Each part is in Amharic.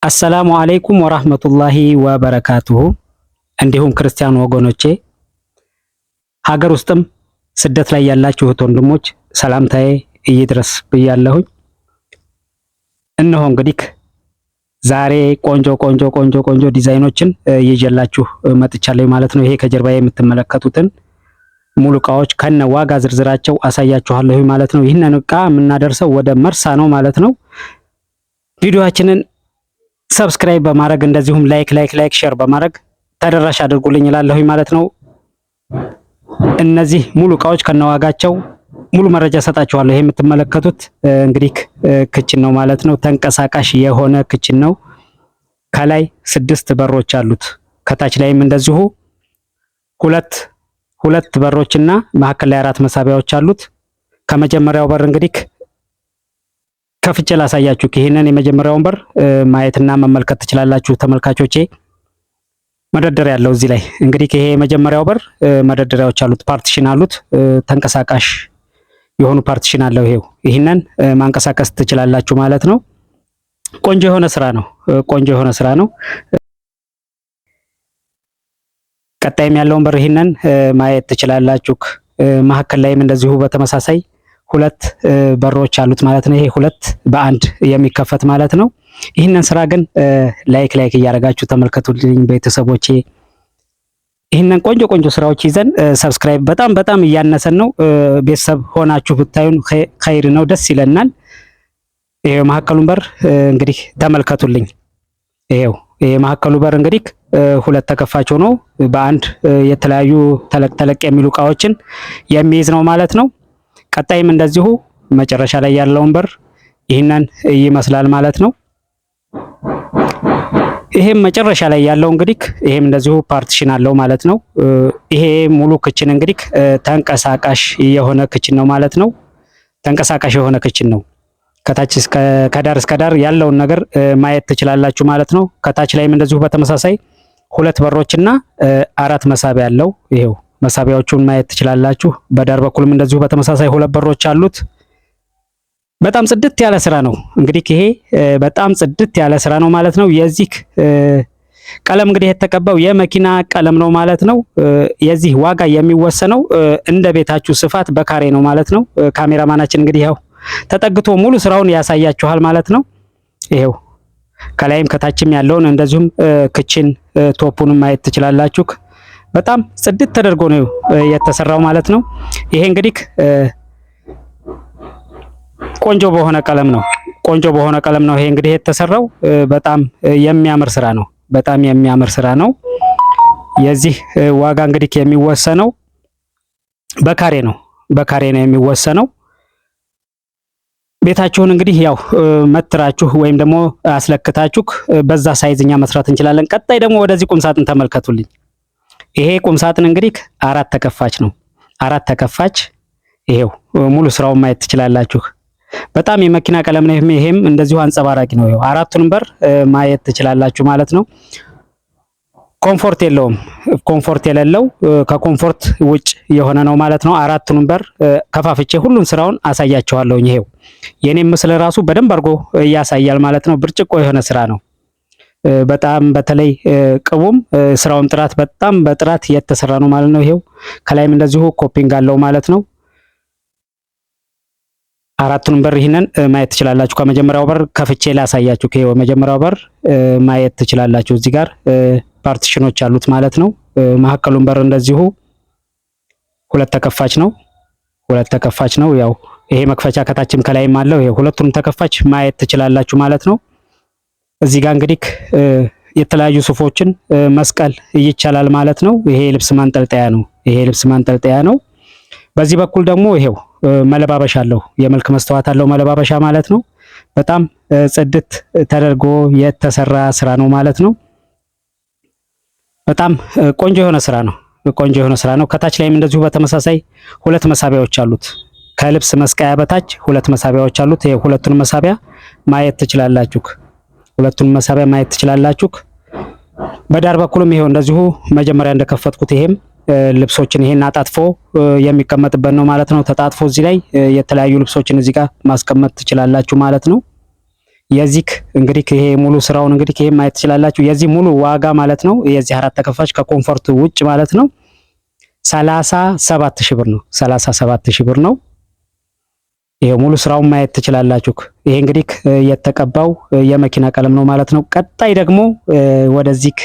አሰላሙ አለይኩም ወራህመቱላሂ ወበረካቱሁ። እንዲሁም ክርስቲያን ወገኖቼ ሀገር ውስጥም ስደት ላይ ያላችሁ እህት ወንድሞች ሰላምታዬ ይድረስ ብያለሁኝ። እነሆ እንግዲህ ዛሬ ቆንጆ ዲዛይኖችን ይዤላችሁ መጥቻለሁ ማለት ነው። ይሄ ከጀርባዬ የምትመለከቱትን ሙሉ እቃዎች ከነ ዋጋ ዝርዝራቸው አሳያችኋለሁ ማለት ነው። ይህንን እቃ የምናደርሰው ወደ መርሳ ነው ማለት ነው። ቪዲዮአችንን ሰብስክራይብ በማድረግ እንደዚሁም ላይክ ሼር በማድረግ ተደራሽ አድርጉልኝ እላለሁ ማለት ነው። እነዚህ ሙሉ እቃዎች ከነዋጋቸው ሙሉ መረጃ ሰጣችኋለሁ። ይሄ የምትመለከቱት እንግዲህ ክችን ነው ማለት ነው። ተንቀሳቃሽ የሆነ ክችን ነው። ከላይ 6 በሮች አሉት። ከታች ላይም እንደዚሁ ሁለት በሮችና መሀከል ላይ 4 መሳቢያዎች አሉት። ከመጀመሪያው በር እንግዲህ ከፍቼ ላሳያችሁ። ይሄንን የመጀመሪያውን በር ማየትና መመልከት ትችላላችሁ ተመልካቾቼ። መደርደሪያ ያለው እዚህ ላይ እንግዲህ ይሄ የመጀመሪያው በር መደርደሪያዎች አሉት፣ ፓርቲሽን አሉት። ተንቀሳቃሽ የሆኑ ፓርቲሽን አለው። ይሄንን ማንቀሳቀስ ትችላላችሁ ማለት ነው። ቆንጆ የሆነ ስራ ነው። ቀጣይም ያለውን በር ይሄንን ማየት ትችላላችሁ። መሀከል ላይም እንደዚሁ በተመሳሳይ 2 በሮች አሉት ማለት ነው። ይሄ 2 በአንድ የሚከፈት ማለት ነው። ይህንን ስራ ግን ላይክ እያደረጋችሁ ተመልከቱልኝ ቤተሰቦቼ። ይህንን ቆንጆ ስራዎች ይዘን ሰብስክራይብ በጣም እያነሰን ነው። ቤተሰብ ሆናችሁ ብታዩን ኸይር ነው፣ ደስ ይለናል። ይሄው መሀከሉን በር እንግዲህ ተመልከቱልኝ። ይሄው መሀከሉ በር እንግዲህ 2 ተከፋች ሆኖ በአንድ የተለያዩ ተለቅ የሚሉ እቃዎችን የሚይዝ ነው ማለት ነው። ቀጣይም እንደዚሁ መጨረሻ ላይ ያለውን በር ይህንን ይመስላል ማለት ነው። ይሄም መጨረሻ ላይ ያለው እንግዲህ ይሄም እንደዚሁ ፓርቲሽን አለው ማለት ነው። ይሄ ሙሉ ክችን እንግዲህ ተንቀሳቃሽ የሆነ ክችን ነው ማለት ነው። ተንቀሳቃሽ የሆነ ክችን ነው። ከታች ከዳር እስከ ዳር ያለውን ነገር ማየት ትችላላችሁ ማለት ነው። ከታች ላይም እንደዚሁ በተመሳሳይ 2 በሮችና 4 መሳቢያ አለው። ይሄው መሳቢያዎቹን ማየት ትችላላችሁ። በዳር በኩልም እንደዚሁ በተመሳሳይ 2 በሮች አሉት። በጣም ጽድት ያለ ስራ ነው። እንግዲህ ይሄ በጣም ጽድት ያለ ስራ ነው ማለት ነው። የዚህ ቀለም እንግዲህ የተቀባው የመኪና ቀለም ነው ማለት ነው። የዚህ ዋጋ የሚወሰነው እንደ ቤታችሁ ስፋት በካሬ ነው ማለት ነው። ካሜራማናችን እንግዲህ ያው ተጠግቶ ሙሉ ስራውን ያሳያችኋል ማለት ነው። ይሄው ከላይም ከታችም ያለውን እንደዚሁም ክችን ቶፑንም ማየት ትችላላችሁ። በጣም ጽድት ተደርጎ ነው የተሰራው ማለት ነው። ይሄ እንግዲህ ቆንጆ በሆነ ቀለም ነው ይሄ እንግዲህ የተሰራው። በጣም የሚያምር ስራ ነው። የዚህ ዋጋ እንግዲህ የሚወሰነው በካሬ ነው የሚወሰነው። ቤታችሁን እንግዲህ ያው መትራችሁ ወይም ደግሞ አስለክታችሁ በዛ ሳይዝኛ መስራት እንችላለን። ቀጣይ ደግሞ ወደዚህ ቁም ሳጥን ተመልከቱልኝ። ይሄ ቁም ሳጥን እንግዲህ 4 ተከፋች ነው። 4 ተከፋች ይሄው ሙሉ ስራውን ማየት ትችላላችሁ። በጣም የመኪና ቀለም ነው። ይሄም እንደዚሁ አንጸባራቂ ነው። ይሄው 4ቱንም በር ማየት ትችላላችሁ ማለት ነው። ኮምፎርት የለውም። ኮምፎርት የሌለው ከኮምፎርት ውጭ የሆነ ነው ማለት ነው። 4ቱንም በር ከፋፍቼ ሁሉን ስራውን አሳያችኋለሁ። ይሄው የኔም ምስል ራሱ በደንብ አድርጎ ያሳያል ማለት ነው። ብርጭቆ የሆነ ስራ ነው። በጣም በተለይ ቅቡም ስራውም ጥራት በጣም በጥራት የተሰራ ነው ማለት ነው። ይሄው ከላይም እንደዚሁ ኮፒንግ አለው ማለት ነው። 4ቱንም በር ይህንን ማየት ትችላላችሁ። ከመጀመሪያው በር ከፍቼ ላሳያችሁ። ይሄው መጀመሪያው በር ማየት ትችላላችሁ። እዚህ ጋር ፓርቲሽኖች አሉት ማለት ነው። መሀከሉን በር እንደዚሁ 2 ተከፋች ነው። ያው ይሄ መክፈቻ ከታችም ከላይም አለው። ይሄ 2ቱንም ተከፋች ማየት ትችላላችሁ ማለት ነው። እዚህ ጋር እንግዲህ የተለያዩ ሱፎችን መስቀል ይቻላል ማለት ነው። ይሄ ልብስ ማንጠልጠያ ነው። በዚህ በኩል ደግሞ ይሄው መለባበሻ አለው፣ የመልክ መስተዋት አለው መለባበሻ ማለት ነው። በጣም ጽድት ተደርጎ የተሰራ ስራ ነው ማለት ነው። በጣም ቆንጆ የሆነ ስራ ነው። ከታች ላይም እንደዚሁ በተመሳሳይ 2 መሳቢያዎች አሉት። ከልብስ መስቀያ በታች 2 መሳቢያዎች አሉት። ይሄ 2ቱን መሳቢያ ማየት ትችላላችሁ። በዳር በኩልም ይሄው እንደዚሁ መጀመሪያ እንደከፈትኩት ይሄም ልብሶችን ይሄን አጣጥፎ የሚቀመጥበት ነው ማለት ነው። ተጣጥፎ እዚህ ላይ የተለያዩ ልብሶችን እዚህ ጋር ማስቀመጥ ትችላላችሁ ማለት ነው። የዚህ እንግዲህ ይሄ ሙሉ ስራውን እንግዲህ ይሄ ማየት ትችላላችሁ። የዚህ ሙሉ ዋጋ ማለት ነው የዚህ 4 ተከፋች ከኮምፎርት ውጭ ማለት ነው 37 ሺህ ብር ነው። 37 ሺህ ብር ነው። ይሄ ሙሉ ስራውን ማየት ትችላላችሁ። ይሄ እንግዲህ የተቀባው የመኪና ቀለም ነው ማለት ነው። ቀጣይ ደግሞ ወደዚህ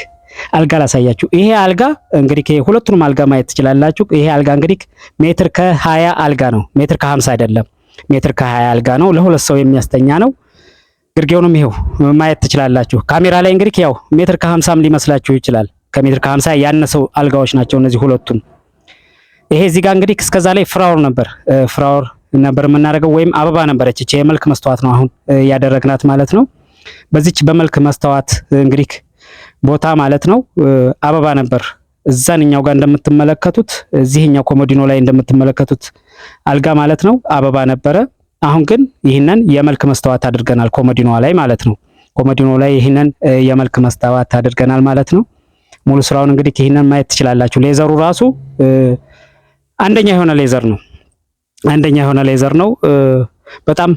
አልጋ ላሳያችሁ። ይሄ አልጋ እንግዲህ ሁለቱንም አልጋ ማየት ትችላላችሁ። ይሄ አልጋ እንግዲህ ሜትር ከ20 አልጋ ነው። ሜትር ከ50 አይደለም፣ ሜትር ከ20 አልጋ ነው። ለሁለት ሰው የሚያስተኛ ነው። ግርጌውንም ይሄው ማየት ትችላላችሁ። ካሜራ ላይ እንግዲህ ያው ሜትር ከ50ም ሊመስላችሁ ይችላል። ከሜትር ከ50 ያነሰው አልጋዎች ናቸው እነዚህ ሁለቱም። ይሄ እዚህ ጋር እንግዲህ እስከዛ ላይ ፍራወር ነበር የምናደርገው ወይም አበባ ነበረች። እቺ የመልክ መስተዋት ነው አሁን ያደረግናት ማለት ነው። በዚች በመልክ መስተዋት እንግዲህ ቦታ ማለት ነው አበባ ነበር እዛኛው ጋር እንደምትመለከቱት፣ እዚህኛው ኮሞዲኖ ላይ እንደምትመለከቱት አልጋ ማለት ነው አበባ ነበረ። አሁን ግን ይህንን የመልክ መስተዋት አድርገናል ኮሞዲኖ ላይ ማለት ነው። ኮሞዲኖ ላይ ይህንን የመልክ መስተዋት አድርገናል ማለት ነው። ሙሉ ስራውን እንግዲህ ይህንን ማየት ትችላላችሁ። ሌዘሩ ራሱ አንደኛ የሆነ ሌዘር ነው። በጣም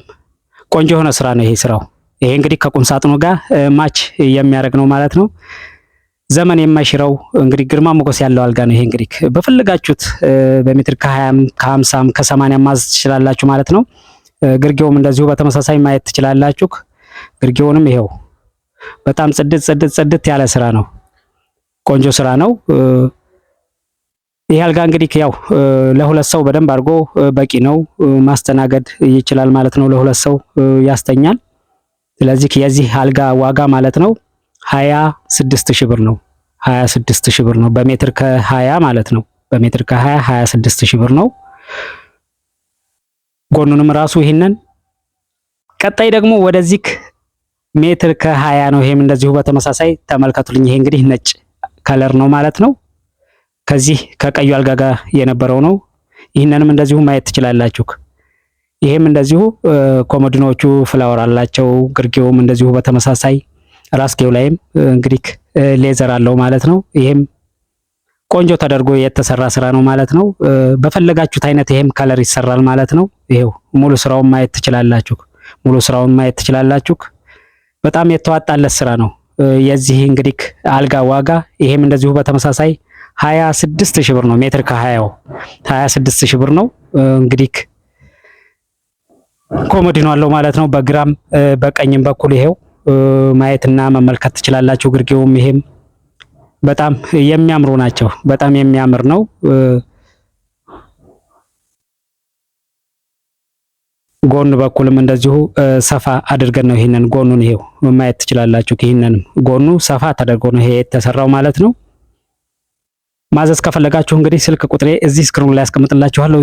ቆንጆ የሆነ ስራ ነው ይሄ ስራው። ይሄ እንግዲህ ከቁም ሳጥኑ ጋር ማች የሚያደርግ ነው ማለት ነው። ዘመን የማይሽረው እንግዲህ ግርማ ሞገስ ያለው አልጋ ነው ይሄ። እንግዲህ በፈለጋችሁት በሜትር ከ20 ከ50 ከ80 ማዝ ትችላላችሁ ማለት ነው። ግርጌውም እንደዚሁ በተመሳሳይ ማየት ትችላላችሁ። ግርጌውንም ይሄው በጣም ጽድት ያለ ስራ ነው። ቆንጆ ስራ ነው። ይሄ አልጋ እንግዲህ ያው ለሁለት ሰው በደንብ አድርጎ በቂ ነው፣ ማስተናገድ ይችላል ማለት ነው። ለሁለት ሰው ያስተኛል። ስለዚህ የዚህ አልጋ ዋጋ ማለት ነው 26 ሺህ ብር ነው። 26 ሺህ ብር ነው በሜትር ከ20 ማለት ነው። በሜትር ከ20 26 ሺህ ብር ነው። ጎኑንም ራሱ ይሄንን። ቀጣይ ደግሞ ወደዚህ ሜትር ከ20 ነው። ይሄም እንደዚሁ በተመሳሳይ ተመልከቱልኝ። ይሄ እንግዲህ ነጭ ከለር ነው ማለት ነው። ከዚህ ከቀዩ አልጋ ጋር የነበረው ነው። ይህንንም እንደዚሁ ማየት ትችላላችሁ። ይሄም እንደዚሁ ኮሞዲኖቹ ፍላወር አላቸው። ግርጌውም እንደዚሁ በተመሳሳይ ራስጌው ላይም እንግዲህ ሌዘር አለው ማለት ነው። ይሄም ቆንጆ ተደርጎ የተሰራ ስራ ነው ማለት ነው። በፈለጋችሁት አይነት ይሄም ከለር ይሰራል ማለት ነው። ይሄው ሙሉ ስራውን ማየት ትችላላችሁ። በጣም የተዋጣለት ስራ ነው። የዚህ እንግዲህ አልጋ ዋጋ ይሄም እንደዚሁ በተመሳሳይ 26 ሺህ ብር ነው። ሜትር ከ20 26 ሺህ ብር ነው። እንግዲህ ኮሞዲኖ አለው ማለት ነው። በግራም በቀኝም በኩል ይሄው ማየትና መመልከት ትችላላችሁ። ግርጌውም ይሄም በጣም የሚያምሩ ናቸው። በጣም የሚያምር ነው። ጎን በኩልም እንደዚሁ ሰፋ አድርገን ነው ይሄንን ጎኑን ይሄው ማየት ትችላላችሁ። ይሄንንም ጎኑ ሰፋ ተደርጎ ነው ይሄ የተሰራው ማለት ነው። ማዘዝ ከፈለጋችሁ እንግዲህ ስልክ ቁጥሬ እዚህ ስክሪኑ ላይ አስቀምጥላችኋለሁ።